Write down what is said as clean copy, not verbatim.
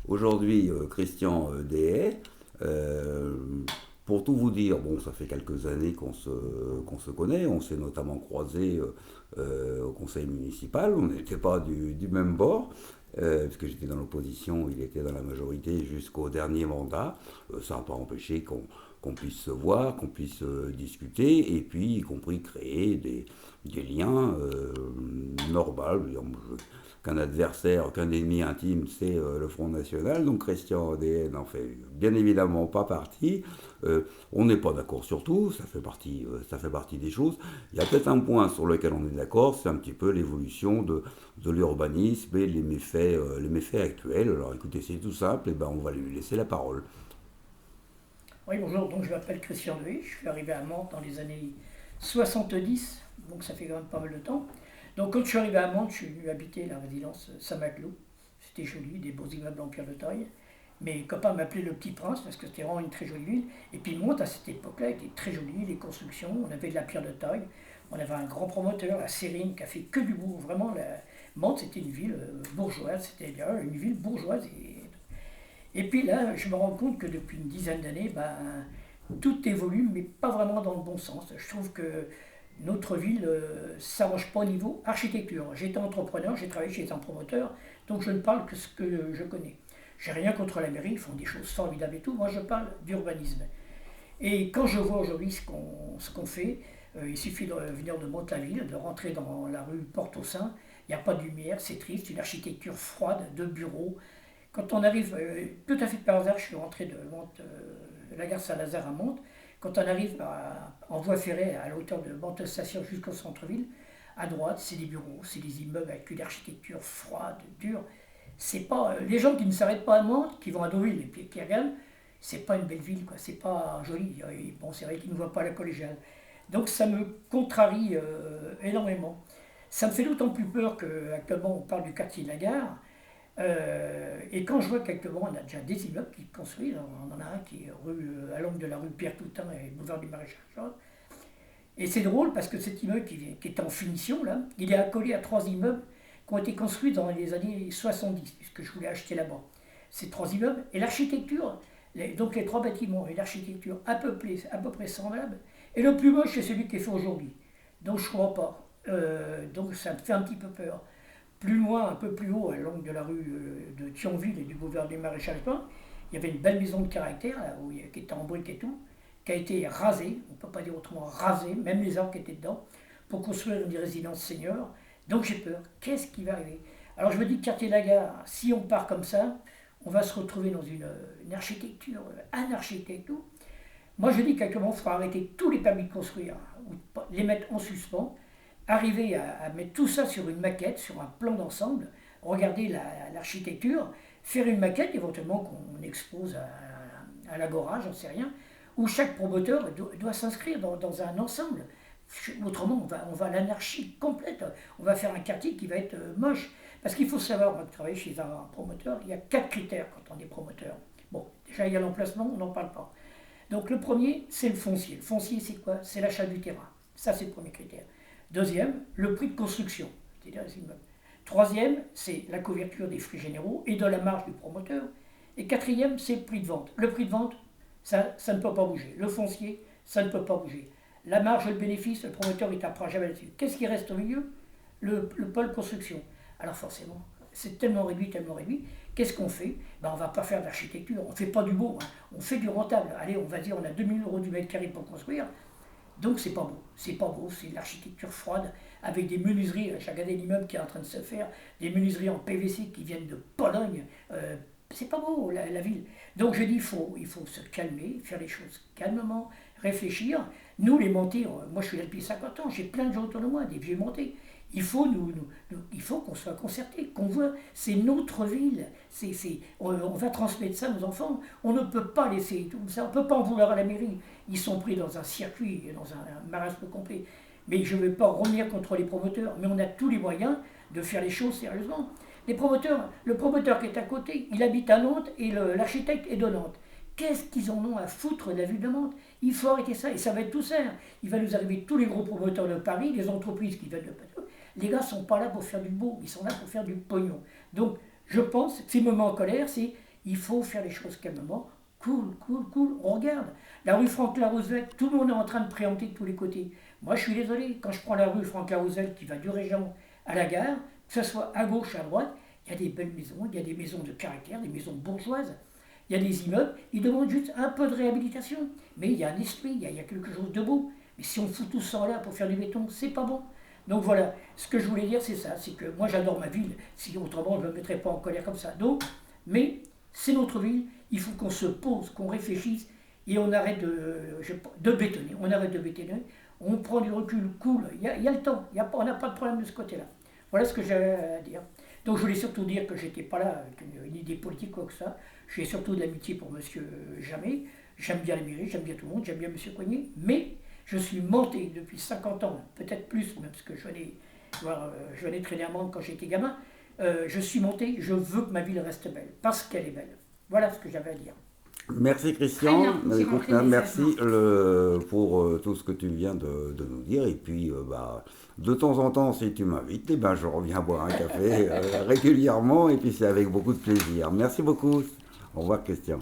Aujourd'hui, Christian Dehaye, euh, pour tout vous dire, bon, ça fait quelques années qu'on se connaît, on s'est notamment croisés au conseil municipal, on n'était pas du même bord, parce que j'étais dans l'opposition, il était dans la majorité jusqu'au dernier mandat. Ça n'a pas empêché qu'on puisse se voir, qu'on puisse discuter, et puis y compris créer des liens normaux. Qu'un adversaire, qu'un ennemi intime, c'est le Front National, donc Christian Dehaye n'en fait bien évidemment pas partie. On n'est pas d'accord sur tout, ça fait partie des choses. Il y a peut-être un point sur lequel on est d'accord, c'est un petit peu l'évolution de l'urbanisme et les méfaits actuels. Alors écoutez, c'est tout simple, et ben on va lui laisser la parole. Oui, bonjour, donc je m'appelle Christian Dehaye, je suis arrivé à Mantes dans les années 70, donc ça fait quand même pas mal de temps. Donc quand je suis arrivé à Mantes, je suis venu habiter la résidence Saint-Maclou. C'était joli, des beaux immeubles en pierre de taille. Mes copains m'appelaient le Petit Prince parce que c'était vraiment une très jolie ville. Et puis Mantes, à cette époque-là, était très jolie, les constructions, on avait de la pierre de taille. On avait un grand promoteur, la Sérine, qui a fait que du bourg. Vraiment, Mantes, c'était une ville bourgeoise, c'était une ville bourgeoise. Et puis là, je me rends compte que depuis une dizaine d'années, tout évolue, mais pas vraiment dans le bon sens. Je trouve que notre ville ne s'arrange pas au niveau architecture. J'étais entrepreneur, j'ai travaillé chez un promoteur, donc je ne parle que ce que je connais. J'ai rien contre la mairie, ils font des choses formidables et tout. Moi, je parle d'urbanisme. Et quand je vois aujourd'hui ce qu'on fait, il suffit de venir de Monte-la-Ville, de rentrer dans la rue Porte-au-Saint, il n'y a pas de lumière, c'est triste, une architecture froide, de bureaux, quand on arrive, tout à fait par hasard, je suis rentré de Mantes, la gare Saint-Lazare à Mantes. Quand on arrive en voie ferrée à la hauteur de Mantes Station jusqu'au centre-ville, à droite, c'est des bureaux, c'est des immeubles avec une architecture froide, dure. C'est pas les gens qui ne s'arrêtent pas à Mantes, qui vont à Deauville et puis qui regardent, c'est pas une belle ville, quoi. C'est pas joli. Et bon, c'est vrai qu'ils ne voient pas la collégiale. Donc ça me contrarie énormément. Ça me fait d'autant plus peur qu'actuellement on parle du quartier de la gare. Et quand je vois qu'actuellement on a déjà des immeubles qui construisent, on en a un qui est à l'angle de la rue Pierre Toutain et boulevard du Maréchal Charles. Et c'est drôle parce que cet immeuble qui est en finition, là, il est accolé à trois immeubles qui ont été construits dans les années 70, puisque je voulais acheter là-bas. Ces trois immeubles, et l'architecture, donc les trois bâtiments et l'architecture à peu près semblables, et le plus moche c'est celui qui est fait aujourd'hui. Donc je ne crois pas. Donc ça me fait un petit peu peur. Plus loin, un peu plus haut, à l'angle de la rue de Thionville et du boulevard du Maréchal Juin, il y avait une belle maison de caractère, là, qui était en briques et tout, qui a été rasée, on ne peut pas dire autrement, rasée, même les arbres qui étaient dedans, pour construire une résidence senior. Donc j'ai peur. Qu'est-ce qui va arriver? Alors je me dis, quartier de la gare, si on part comme ça, on va se retrouver dans une architecture anarchique et tout. Moi je dis qu'actuellement, il faudra arrêter tous les permis de construire, ou les mettre en suspens, arriver à mettre tout ça sur une maquette, sur un plan d'ensemble, regarder l'architecture, faire une maquette éventuellement qu'on expose à l'agora, j'en sais rien, où chaque promoteur doit s'inscrire dans un ensemble. Autrement, on va à l'anarchie complète. On va faire un quartier qui va être moche. Parce qu'il faut savoir, moi, travailler chez un promoteur, il y a quatre critères quand on est promoteur. Bon, déjà, il y a l'emplacement, on n'en parle pas. Donc le premier, c'est le foncier. Le foncier, c'est quoi? C'est l'achat du terrain. Ça, c'est le premier critère. Deuxième, le prix de construction, c'est-à-dire les immeubles. Troisième, c'est la couverture des frais généraux et de la marge du promoteur. Et quatrième, c'est le prix de vente. Le prix de vente, ça ne peut pas bouger. Le foncier, ça ne peut pas bouger. La marge et le bénéfice, le promoteur, il ne tapera jamais là-dessus. Qu'est-ce qui reste au milieu? Le pôle construction. Alors forcément, c'est tellement réduit, tellement réduit. Qu'est-ce qu'on fait? On ne va pas faire d'architecture, on ne fait pas du beau, hein. On fait du rentable. Allez, on va dire, on a 2000 € du mètre carré pour construire. Donc c'est pas beau, c'est pas beau, c'est de l'architecture froide avec des menuiseries. J'ai regardé l'immeuble qui est en train de se faire, des menuiseries en PVC qui viennent de Pologne. C'est pas beau la ville. Donc je dis il faut se calmer, faire les choses calmement, réfléchir. Nous les montés, moi je suis là depuis 50 ans, j'ai plein de gens autour de moi, des vieux montés. Il faut qu'on soit concerté, qu'on voit, c'est notre ville, on va transmettre ça à nos enfants. On ne peut pas laisser tout ça, on ne peut pas en vouloir à la mairie. Ils sont pris dans un circuit, dans un marasme complet. Mais je ne vais pas revenir contre les promoteurs, mais on a tous les moyens de faire les choses sérieusement. Les promoteurs, le promoteur qui est à côté, il habite à Nantes et l'architecte est de Nantes. Qu'est-ce qu'ils en ont à foutre de la ville de Mantes? Il faut arrêter ça, et ça va être tout ça. Il va nous arriver tous les gros promoteurs de Paris, les entreprises qui viennent de Paris. Les gars ne sont pas là pour faire du beau, ils sont là pour faire du pognon. Donc, je pense, ce qui me met en colère, c'est Il faut faire les choses calmement. Cool, cool, cool. On regarde. La rue Franklin Roosevelt, tout le monde est en train de préempter de tous les côtés. Moi, je suis désolé, quand je prends la rue Franklin Roosevelt qui va du Régent à la gare, que ce soit à gauche, à droite, il y a des belles maisons, il y a des maisons de caractère, des maisons bourgeoises, il y a des immeubles, ils demandent juste un peu de réhabilitation. Mais il y a un esprit, il y a quelque chose de beau. Mais si on fout tout ça là pour faire du béton, c'est pas bon. Donc voilà, ce que je voulais dire, c'est ça, c'est que moi j'adore ma ville, si autrement je ne me mettrais pas en colère comme ça. Donc, mais c'est notre ville, il faut qu'on se pose, qu'on réfléchisse et on arrête de bétonner. On arrête de bétonner, on prend du recul cool, il y a le temps, on n'a pas de problème de ce côté-là. Voilà ce que j'avais à dire. Donc je voulais surtout dire que j'étais pas là avec une idée politique quoi que ça. J'ai surtout de l'amitié pour Monsieur Jamet. J'aime bien la mairie, j'aime bien tout le monde, j'aime bien Monsieur Coignet, mais je suis monté depuis 50 ans, peut-être plus, même parce que je venais traîner à Mende quand j'étais gamin. Je suis monté, je veux que ma ville reste belle, parce qu'elle est belle. Voilà ce que j'avais à dire. Merci Christian. Écoute, merci pour tout ce que tu viens de nous dire. Et puis, de temps en temps, si tu m'invites, je reviens boire un café régulièrement. Et puis, c'est avec beaucoup de plaisir. Merci beaucoup. Au revoir Christian.